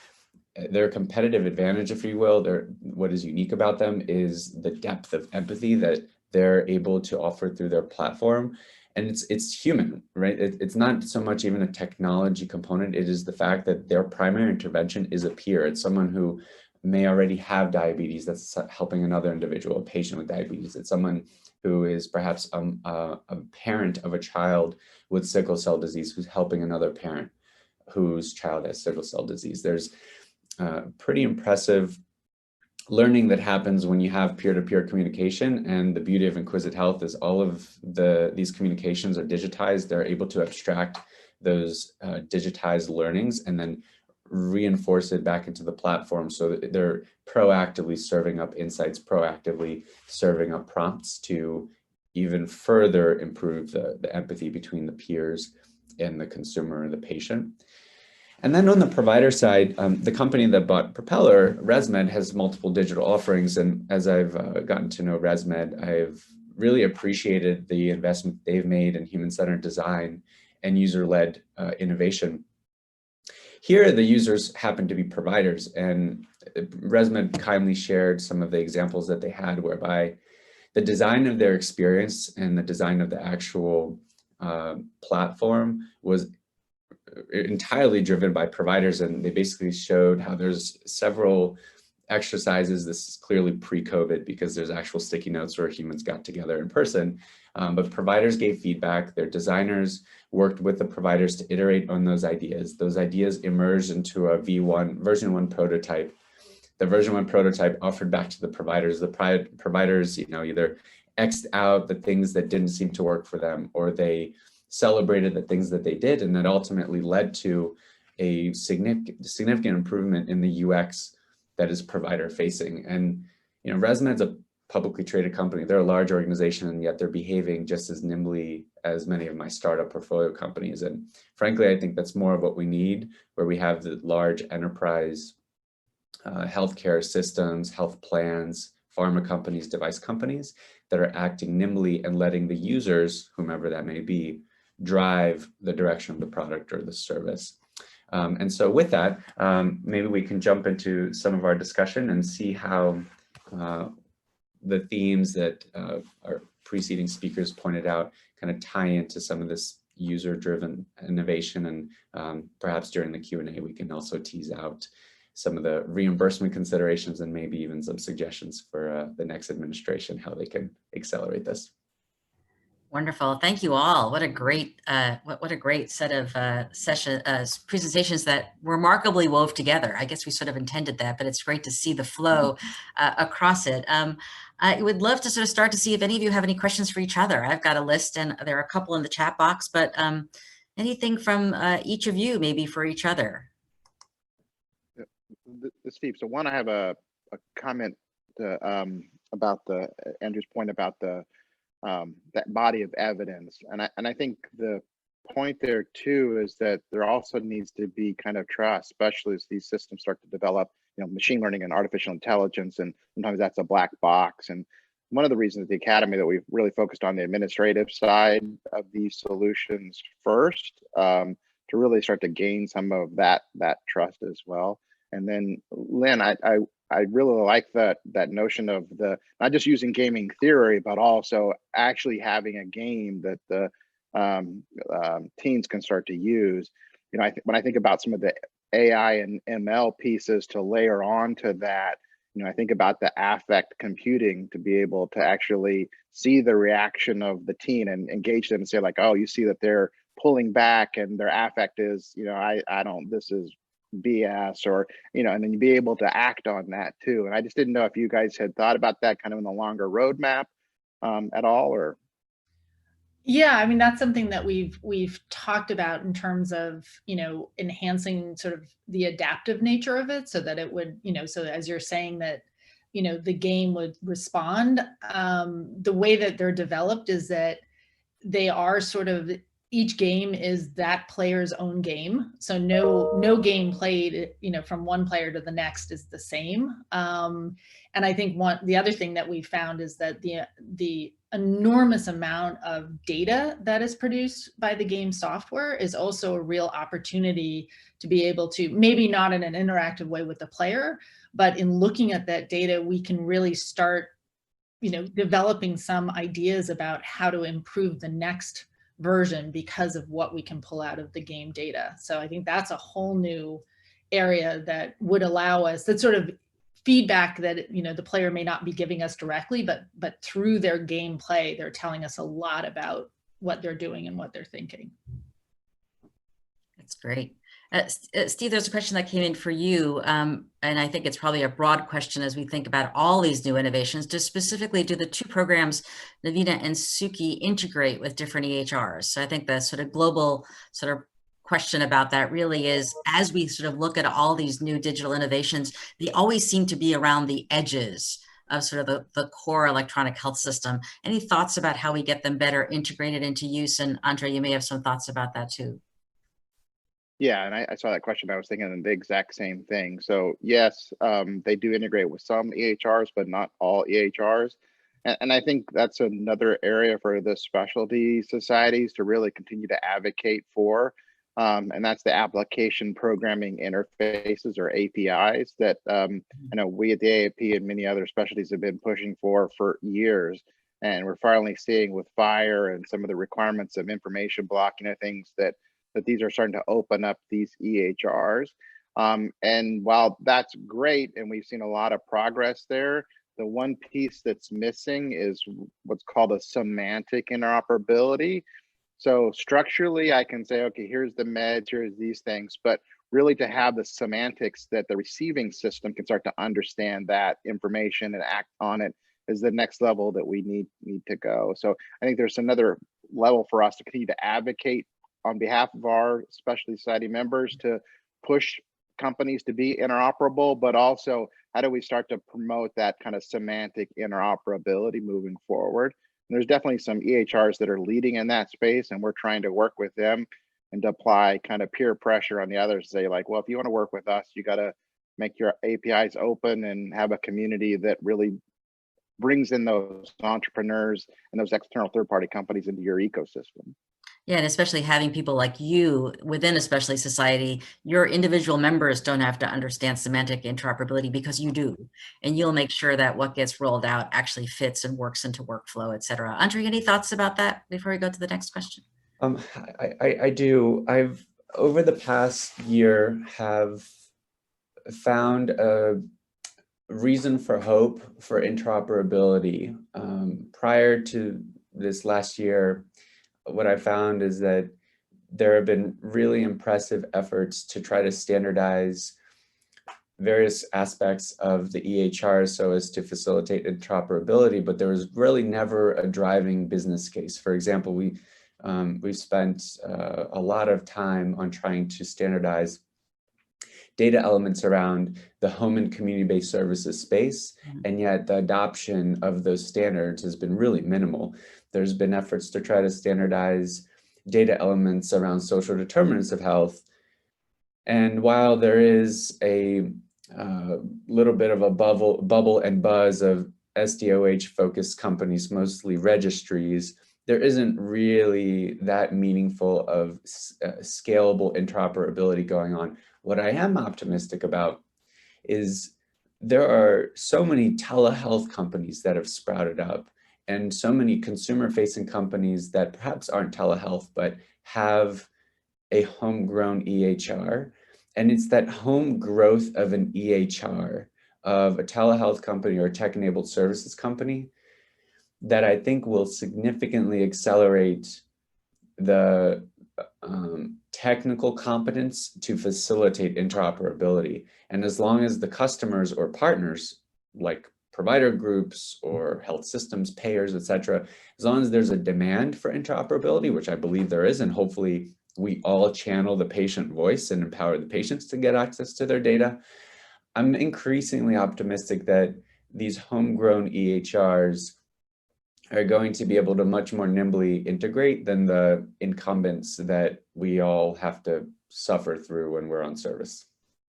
D: their competitive advantage, if you will, what is unique about them is the depth of empathy that they're able to offer through their platform. And it's human, right? It's not so much even a technology component. It is the fact that their primary intervention is a peer. It's someone who may already have diabetes that's helping another individual, a patient with diabetes. It's someone who is perhaps a parent of a child with sickle cell disease who's helping another parent whose child has sickle cell disease. There's pretty impressive learning that happens when you have peer-to-peer communication. And the beauty of Inquisit Health is all of these communications are digitized. They're able to abstract those digitized learnings and then reinforce it back into the platform so that they're proactively serving up insights, proactively serving up prompts to even further improve the empathy between the peers and the consumer and the patient. And then on the provider side, the company that bought Propeller, ResMed, has multiple digital offerings. And as I've gotten to know ResMed, I've really appreciated the investment they've made in human-centered design and user-led innovation. Here, the users happen to be providers, and ResMed kindly shared some of the examples that they had whereby the design of their experience and the design of the actual platform was entirely driven by providers, and they basically showed how there's several exercises. This is clearly pre-COVID because there's actual sticky notes where humans got together in person, but providers gave feedback. Their designers worked with the providers to iterate on those ideas. Those ideas emerged into a version 1 prototype. The version 1 prototype offered back to the providers. The providers, either X'd out the things that didn't seem to work for them, or they celebrated the things that they did, and that ultimately led to a significant improvement in the UX that is provider facing. And ResMed's a publicly traded company. They're a large organization, and yet they're behaving just as nimbly as many of my startup portfolio companies. And frankly, I think that's more of what we need, where we have the large enterprise healthcare systems, health plans, pharma companies, device companies that are acting nimbly and letting the users, whomever that may be, drive the direction of the product or the service. And so with that, maybe we can jump into some of our discussion and see how the themes that our preceding speakers pointed out kind of tie into some of this user-driven innovation. And perhaps during the Q&A, we can also tease out some of the reimbursement considerations and maybe even some suggestions for the next administration, how they can accelerate this.
A: Wonderful. Thank you all. What a great what a great set of presentations that remarkably wove together. I guess we sort of intended that, but it's great to see the flow across it. I would love to sort of start to see if any of you have any questions for each other. I've got a list, and there are a couple in the chat box, but anything from each of you maybe for each other?
B: Steve, so one, I have a comment about Andrew's point about that body of evidence, and I think the point there too is that there also needs to be kind of trust, especially as these systems start to develop, machine learning and artificial intelligence, and sometimes that's a black box. And one of the reasons at the Academy that we've really focused on the administrative side of these solutions first, to really start to gain some of that trust as well. And then Lynn, I really like that notion of the not just using gaming theory, but also actually having a game that the teens can start to use. When I think about some of the AI and ML pieces to layer onto that, I think about the affect computing to be able to actually see the reaction of the teen and engage them and say like, oh, you see that they're pulling back and their affect is, I don't, this is BS, or and then you'd be able to act on that too. And I just didn't know if you guys had thought about that kind of in the longer roadmap at all, or
C: yeah, I mean, that's something that we've talked about in terms of enhancing sort of the adaptive nature of it, so that it would so as you're saying that the game would respond. The way that they're developed is that they are sort of, each game is that player's own game. So no game played, from one player to the next is the same. And I think the other thing that we found is that the enormous amount of data that is produced by the game software is also a real opportunity to be able to, maybe not in an interactive way with the player, but in looking at that data, we can really start, developing some ideas about how to improve the next version because of what we can pull out of the game data. So I think that's a whole new area that would allow us, that sort of feedback that the player may not be giving us directly, but through their gameplay, they're telling us a lot about what they're doing and what they're thinking.
A: That's great. Steve, there's a question that came in for you, and I think it's probably a broad question as we think about all these new innovations. Just specifically, do the two programs, Navina and Suki, integrate with different EHRs? So I think the sort of global sort of question about that really is, as we sort of look at all these new digital innovations, they always seem to be around the edges of sort of the core electronic health system. Any thoughts about how we get them better integrated into use? And Andre, you may have some thoughts about that too.
B: Yeah, and I saw that question. I was thinking the exact same thing. So yes, they do integrate with some EHRs, but not all EHRs. And I think that's another area for the specialty societies to really continue to advocate for. and that's the application programming interfaces, or APIs, that I know we at the AAFP and many other specialties have been pushing for years. And we're finally seeing with FHIR and some of the requirements of information blocking and things that these are starting to open up these EHRs. And while that's great, and we've seen a lot of progress there, the one piece that's missing is what's called a semantic interoperability. So structurally, I can say, okay, here's the meds, here's these things, but really to have the semantics that the receiving system can start to understand that information and act on it is the next level that we need to go. So I think there's another level for us to continue to advocate on behalf of our specialty society members to push companies to be interoperable, but also how do we start to promote that kind of semantic interoperability moving forward? And there's definitely some EHRs that are leading in that space, and we're trying to work with them and to apply kind of peer pressure on the others to say, like, well, if you want to work with us, you got to make your APIs open and have a community that really brings in those entrepreneurs and those external third-party companies into your ecosystem.
A: Yeah, and especially having people like you within a specialty society, your individual members don't have to understand semantic interoperability because you do. And you'll make sure that what gets rolled out actually fits and works into workflow, et cetera. Andre, any thoughts about that before we go to the next question?
D: I do. I've, over the past year, have found a reason for hope for interoperability. Prior to this last year, what I found is that there have been really impressive efforts to try to standardize various aspects of the EHR so as to facilitate interoperability, but there was really never a driving business case. For example, we've spent a lot of time on trying to standardize data elements around the home and community-based services space, and yet the adoption of those standards has been really minimal. There's been efforts to try to standardize data elements around social determinants of health. And while there is a little bit of a bubble and buzz of SDOH-focused companies, mostly registries, there isn't really that meaningful of scalable interoperability going on. What I am optimistic about is there are so many telehealth companies that have sprouted up, and so many consumer-facing companies that perhaps aren't telehealth, but have a homegrown EHR. And it's that home growth of an EHR, of a telehealth company or a tech-enabled services company, that I think will significantly accelerate the technical competence to facilitate interoperability. And as long as the customers or partners, like provider groups or health systems, payers, et cetera, as long as there's a demand for interoperability, which I believe there is, and hopefully we all channel the patient voice and empower the patients to get access to their data, I'm increasingly optimistic that these homegrown EHRs are going to be able to much more nimbly integrate than the incumbents that we all have to suffer through when we're on service.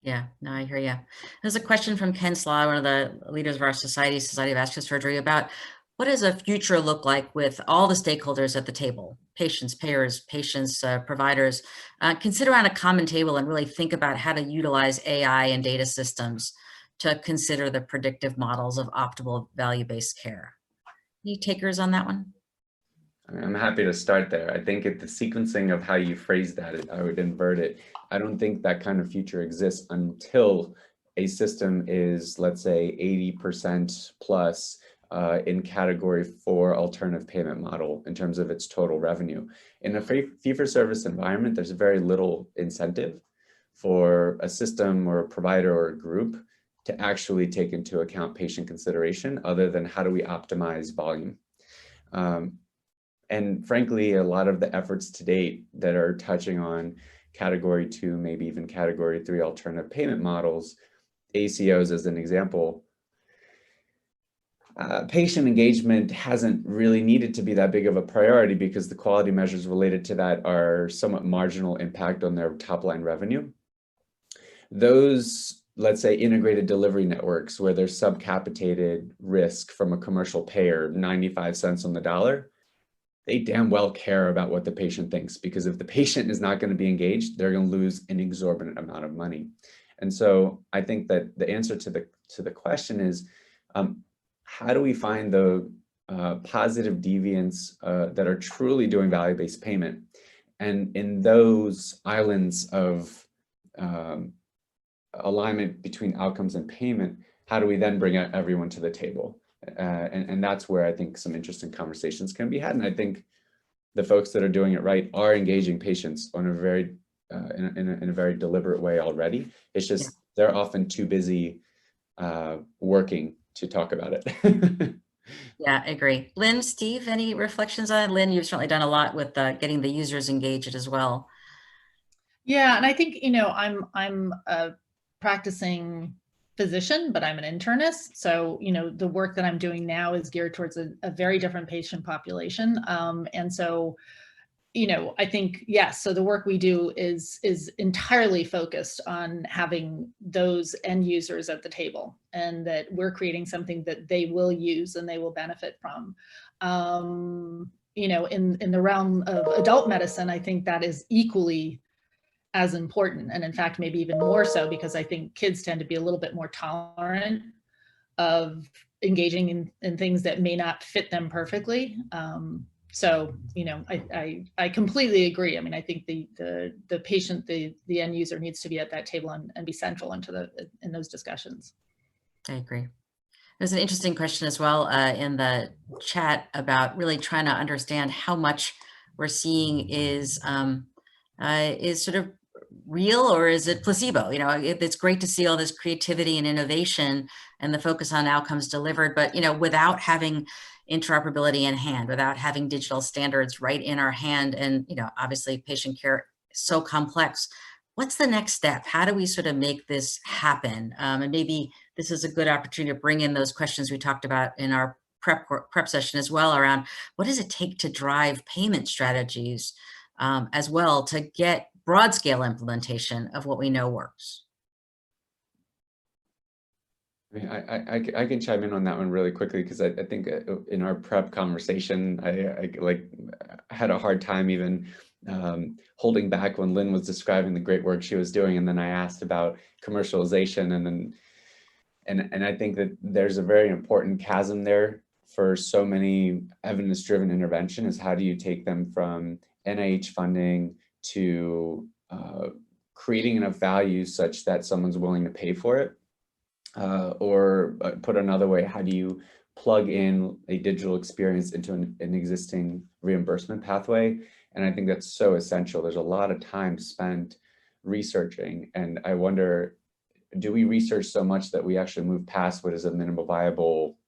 A: Yeah, no, I hear you. There's a question from Ken Slaw, one of the leaders of our Society of Vascular Surgery, about what does a future look like with all the stakeholders at the table, patients, payers, patients, providers, consider around a common table and really think about how to utilize AI and data systems to consider the predictive models of optimal value-based care. Any takers on that one?
D: I'm happy to start there. I think the sequencing of how you phrase that, I would invert it. I don't think that kind of future exists until a system is, let's say, 80% plus in category 4 alternative payment model in terms of its total revenue. In a fee-for-service environment, there's very little incentive for a system or a provider or a group to actually take into account patient consideration other than how do we optimize volume. And frankly, a lot of the efforts to date that are touching on category 2, maybe even category 3 alternative payment models, ACOs as an example, patient engagement hasn't really needed to be that big of a priority because the quality measures related to that are somewhat marginal impact on their top line revenue. Those, let's say, integrated delivery networks where there's subcapitated risk from a commercial payer, 95 cents on the dollar, they damn well care about what the patient thinks, because if the patient is not going to be engaged, they're going to lose an exorbitant amount of money. And so I think that the answer to the question is, how do we find the positive deviants that are truly doing value-based payment? And in those islands of alignment between outcomes and payment, how do we then bring everyone to the table? And that's where I think some interesting conversations can be had. And I think the folks that are doing it right are engaging patients on a very in a very deliberate way already. It's just they're often too busy working to talk about it.
A: Yeah, I agree. Lynn, Steve, any reflections on it? Lynn, you've certainly done a lot with getting the users engaged as well.
C: Yeah, and I think, I'm a practicing physician, but I'm an internist. So, the work that I'm doing now is geared towards a very different patient population. And so, I think, yes, so the work we do is entirely focused on having those end users at the table, and that we're creating something that they will use and they will benefit from. In the realm of adult medicine, I think that is equally as important, and in fact, maybe even more so, because I think kids tend to be a little bit more tolerant of engaging in things that may not fit them perfectly. So, I completely agree. I mean, I think the patient, the end user needs to be at that table and be central in those discussions.
A: I agree. There's an interesting question as well in the chat about really trying to understand how much we're seeing is sort of real, or is it placebo? It's great to see all this creativity and innovation and the focus on outcomes delivered, but without having interoperability in hand, without having digital standards right in our hand, and obviously patient care is so complex. What's the next step? How do we sort of make this happen? And maybe this is a good opportunity to bring in those questions we talked about in our prep session as well, around what does it take to drive payment strategies as well to get broad scale implementation of what we know works.
D: I mean, I can chime in on that one really quickly, because I think in our prep conversation, I had a hard time even holding back when Lynn was describing the great work she was doing, and then I asked about commercialization, and I think that there's a very important chasm there for so many evidence-driven intervention, is how do you take them from NIH funding to creating enough value such that someone's willing to pay for it? Or put another way, how do you plug in a digital experience into an existing reimbursement pathway? And I think that's so essential. There's a lot of time spent researching, and I wonder, do we research so much that we actually move past what is a minimal viable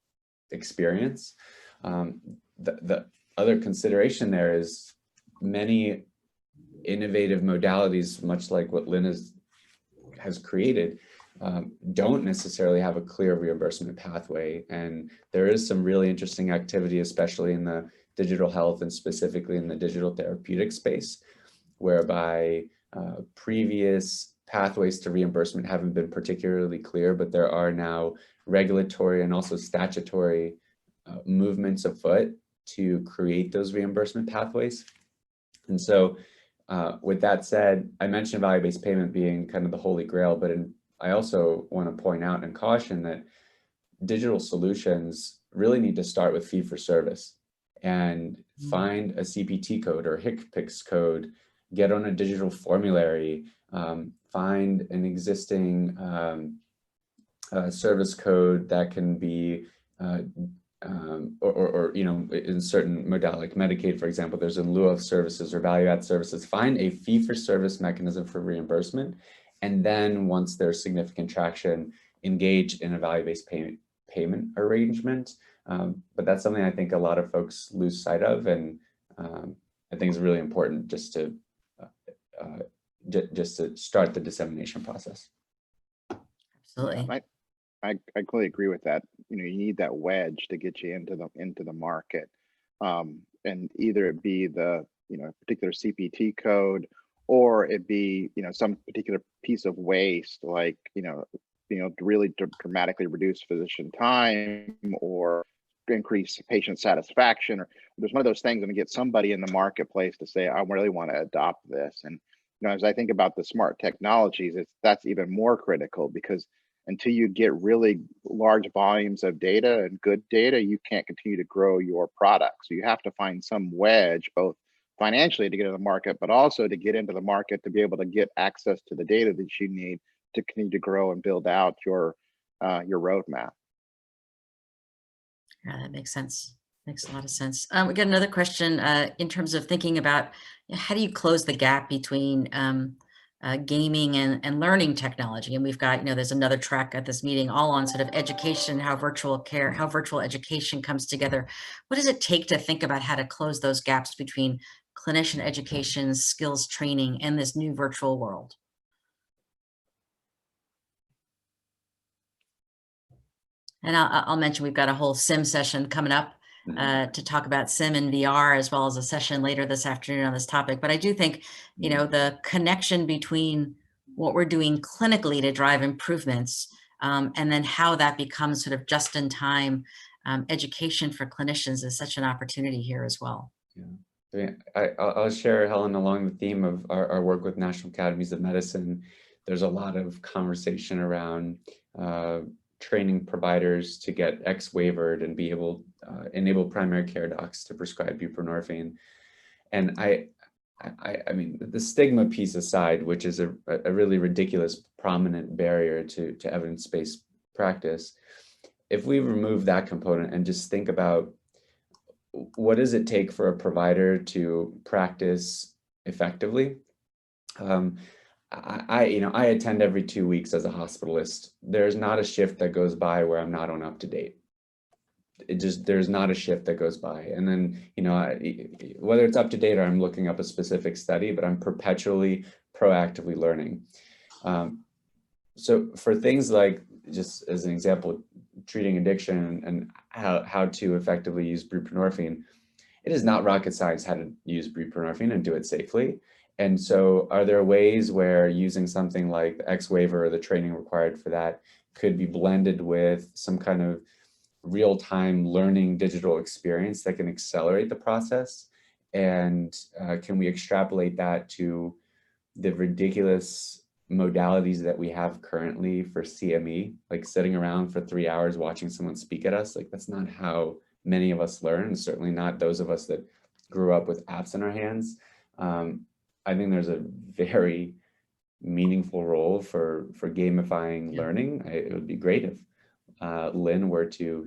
D: experience? The other consideration there is many innovative modalities, much like what Lynn has created, don't necessarily have a clear reimbursement pathway. And there is some really interesting activity, especially in the digital health and specifically in the digital therapeutic space, whereby previous pathways to reimbursement haven't been particularly clear, but there are now regulatory and also statutory movements afoot to create those reimbursement pathways. And so with that said, I mentioned value-based payment being kind of the holy grail, but I also want to point out and caution that digital solutions really need to start with fee for service and find a CPT code or HCPCS code, get on a digital formulary, find an existing service code that can be or in certain modality, like Medicaid, for example, there's in lieu of services or value add services. Find a fee for service mechanism for reimbursement, and then once there's significant traction, engage in a value-based payment arrangement. But that's something I think a lot of folks lose sight of, and I think it's really important just to start the dissemination process.
A: Absolutely.
B: Yeah, I completely agree with that. You need that wedge to get you into the market, and either it be the particular CPT code, or it be some particular piece of waste, like to really dramatically reduce physician time, or increase patient satisfaction, or there's one of those things, and get somebody in the marketplace to say, I really want to adopt this. And as I think about the smart technologies, that's even more critical, because until you get really large volumes of data and good data, you can't continue to grow your product. So you have to find some wedge, both financially to get into the market, but also to get into the market to be able to get access to the data that you need to continue to grow and build out your roadmap.
A: Yeah, that makes sense. Makes a lot of sense. We got another question in terms of thinking about how do you close the gap between gaming and learning technology? And we've got, there's another track at this meeting all on sort of education, how virtual education comes together. What does it take to think about how to close those gaps between clinician education, skills training, and this new virtual world? And I'll mention we've got a whole sim session coming up to talk about sim and VR, as well as a session later this afternoon on this topic. But I do think, the connection between what we're doing clinically to drive improvements and then how that becomes sort of just-in-time education for clinicians is such an opportunity here as well.
D: Yeah. I'll share, Helen, along the theme of our work with National Academies of Medicine. There's a lot of conversation around training providers to get X-waivered and be able enable primary care docs to prescribe buprenorphine. And I mean, the stigma piece aside, which is a really ridiculous, prominent barrier to evidence-based practice, if we remove that component and just think about what does it take for a provider to practice effectively? I attend every 2 weeks as a hospitalist. There's not a shift that goes by where I'm not on up to date. There's not a shift that goes by. And then, whether it's up to date or I'm looking up a specific study, but I'm perpetually proactively learning. So for things like, just as an example, treating addiction and how to effectively use buprenorphine, it is not rocket science how to use buprenorphine and do it safely. And so are there ways where using something like the X-waiver or the training required for that could be blended with some kind of real-time learning digital experience that can accelerate the process? And can we extrapolate that to the ridiculous modalities that we have currently for CME, like sitting around for 3 hours watching someone speak at us? Like, that's not how many of us learn, certainly not those of us that grew up with apps in our hands. I think there's a very meaningful role for gamifying learning. It would be great if Lynn were to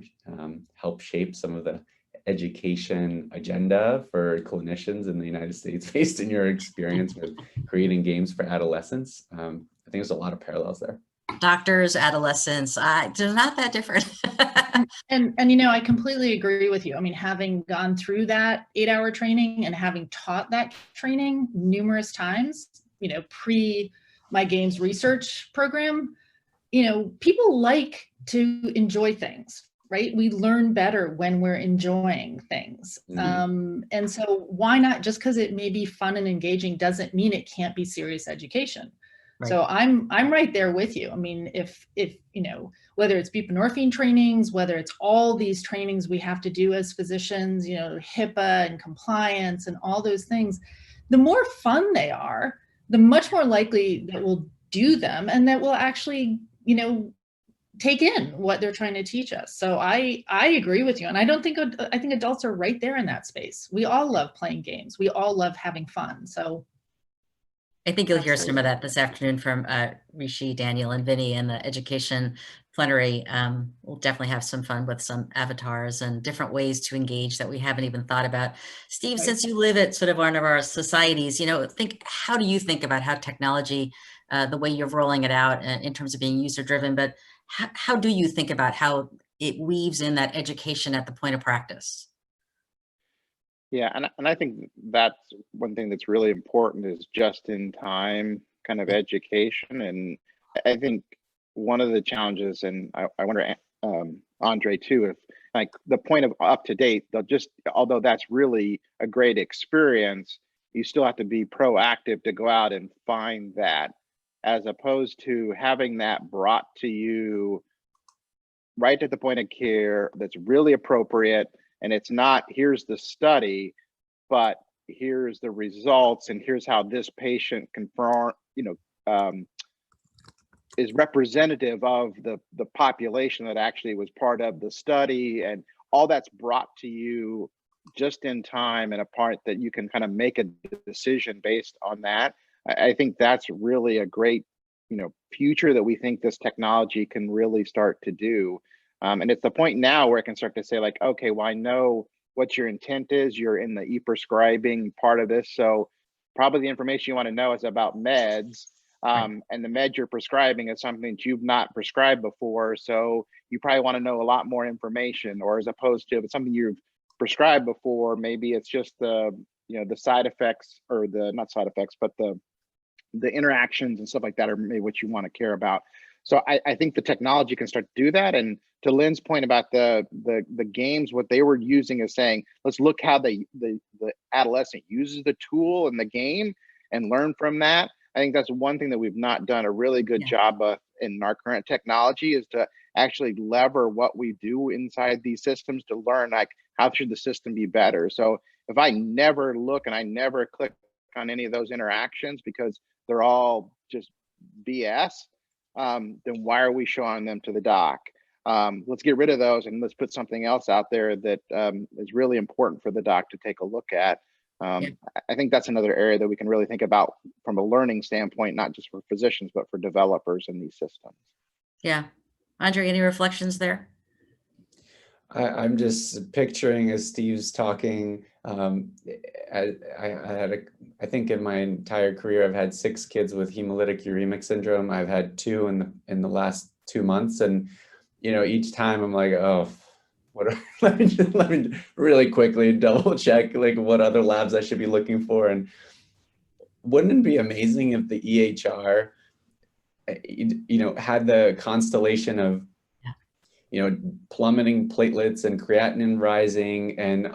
D: help shape some of the education agenda for clinicians in the United States based on your experience with creating games for adolescents. I think there's a lot of parallels there.
A: Doctors, adolescents, they're not that different.
C: And I completely agree with you. I mean, having gone through that 8-hour training and having taught that training numerous times, pre my games research program, people like to enjoy things, right? We learn better when we're enjoying things.
D: Mm-hmm.
C: And so why not, just because it may be fun and engaging doesn't mean it can't be serious education. Right. So I'm right there with you. I mean, if whether it's buprenorphine trainings, whether it's all these trainings we have to do as physicians, HIPAA and compliance and all those things, the more fun they are, the much more likely that we'll do them and that we'll actually, take in what they're trying to teach us. So I agree with you. And I think adults are right there in that space. We all love playing games. We all love having fun. So
A: I think you'll hear some of that this afternoon from Rishi, Daniel, and Vinny in the education plenary. We'll definitely have some fun with some avatars and different ways to engage that we haven't even thought about. Steve, since you live at sort of one of our societies, how do you think about how technology, the way you're rolling it out in terms of being user-driven, but how do you think about how it weaves in that education at the point of practice?
B: Yeah, and I think that's one thing that's really important is just-in-time kind of education. And I think one of the challenges, and I wonder, Andre too, if like the point of up-to-date, although that's really a great experience, you still have to be proactive to go out and find that, as opposed to having that brought to you right at the point of care that's really appropriate. And it's not, here's the study, but here's the results, and here's how this patient confirm, is representative of the population that actually was part of the study, and all that's brought to you just in time, and a part that you can kind of make a decision based on that. I think that's really a great, future that we think this technology can really start to do. And it's the point now where I can start to say, like, okay, well, I know what your intent is. You're in the e-prescribing part of this. So probably the information you want to know is about meds. And the med you're prescribing is something that you've not prescribed before. So you probably want to know a lot more information, or as opposed to if it's something you've prescribed before, maybe it's just the side effects, or the not side effects, but the interactions and stuff like that are maybe what you want to care about. So I think the technology can start to do that. And to Lynn's point about the games, what they were using is saying, let's look how the adolescent uses the tool in the game and learn from that. I think that's one thing that we've not done a really good job of in our current technology, is to actually lever what we do inside these systems to learn, like, how should the system be better. So if I never look and I never click on any of those interactions because they're all just BS, then why are we showing them to the doc? Let's get rid of those and let's put something else out there that is really important for the doc to take a look at. I think that's another area that we can really think about from a learning standpoint, not just for physicians, but for developers in these systems.
A: Yeah. Audrey, any reflections there?
D: I'm just picturing as Steve's talking, I think in my entire career, I've had 6 kids with hemolytic uremic syndrome. I've had 2 in the last 2 months. And, each time I'm like, oh, let me really quickly double check, like, what other labs I should be looking for. And wouldn't it be amazing if the EHR, had the constellation of, plummeting platelets and creatinine rising, and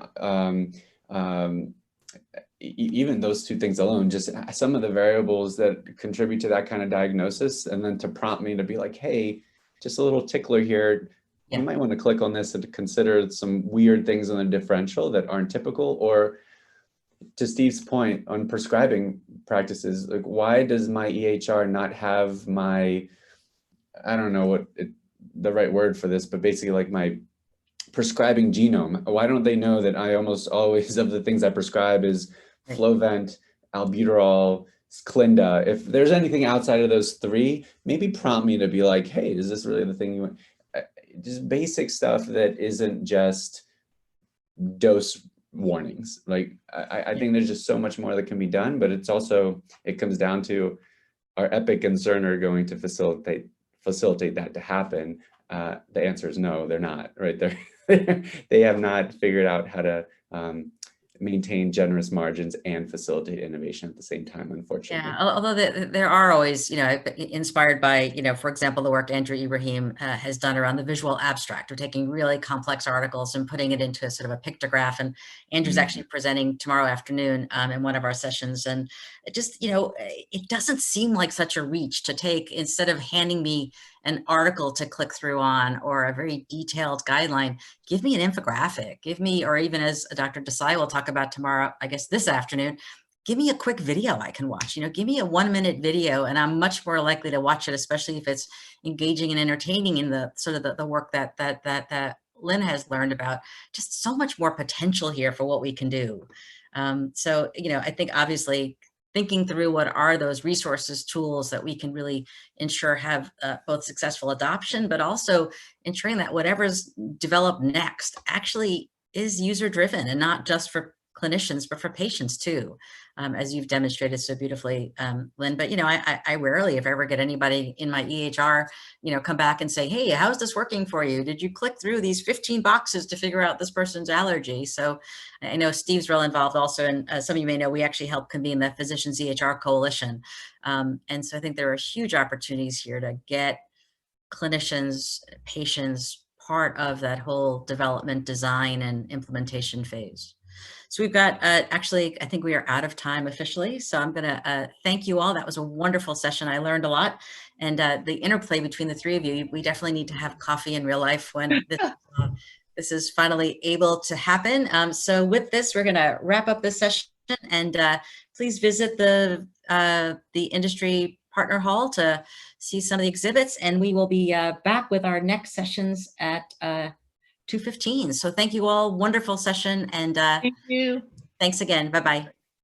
D: even those 2 things alone, just some of the variables that contribute to that kind of diagnosis, and then to prompt me to be like, hey, just a little tickler here. You might want to click on this and to consider some weird things in the differential that aren't typical. Or to Steve's point on prescribing practices, like, why does my EHR not have my, I don't know what the right word for this, but basically like my prescribing genome? Why don't they know that I almost always, of the things I prescribe, is Flovent, albuterol, Clinda? If there's anything outside of those 3, maybe prompt me to be like, hey, is this really the thing you want? Just basic stuff that isn't just dose warnings. Like, I think there's just so much more that can be done, but it's also, it comes down to, are Epic and Cerner going to facilitate that to happen? The answer is no, they're not, right? They have not figured out how to maintain generous margins and facilitate innovation at the same time, unfortunately.
A: Yeah, although there are always, inspired by, for example, the work Andrew Ibrahim has done around the visual abstract, or taking really complex articles and putting it into a sort of a pictograph. And Andrew's actually presenting tomorrow afternoon in one of our sessions. And it just, it doesn't seem like such a reach to take, instead of handing me an article to click through on, or a very detailed guideline, give me an infographic, give me, or even as Dr. Desai will talk about tomorrow, I guess this afternoon, give me a quick video I can watch. Give me a 1-minute video, and I'm much more likely to watch it, especially if it's engaging and entertaining in the sort of the work that Lynn has learned about. Just so much more potential here for what we can do. So, I think obviously thinking through what are those resources, tools that we can really ensure have both successful adoption, but also ensuring that whatever's developed next actually is user-driven, and not just for clinicians, but for patients too, as you've demonstrated so beautifully, Lynn. But, I rarely, if I ever, get anybody in my EHR, come back and say, hey, how's this working for you? Did you click through these 15 boxes to figure out this person's allergy? So I know Steve's real involved also, and some of you may know, we actually helped convene the Physicians EHR Coalition. And so I think there are huge opportunities here to get clinicians, patients, part of that whole development, design, and implementation phase. So we've got, actually, I think we are out of time officially. So I'm going to thank you all. That was a wonderful session. I learned a lot. And the interplay between the three of you, we definitely need to have coffee in real life when this is finally able to happen. So with this, we're going to wrap up this session, and please visit the industry partner hall to see some of the exhibits, and we will be back with our next sessions at 2:15. So thank you all. Wonderful session. And
C: Thank you.
A: thanks again. Bye-bye.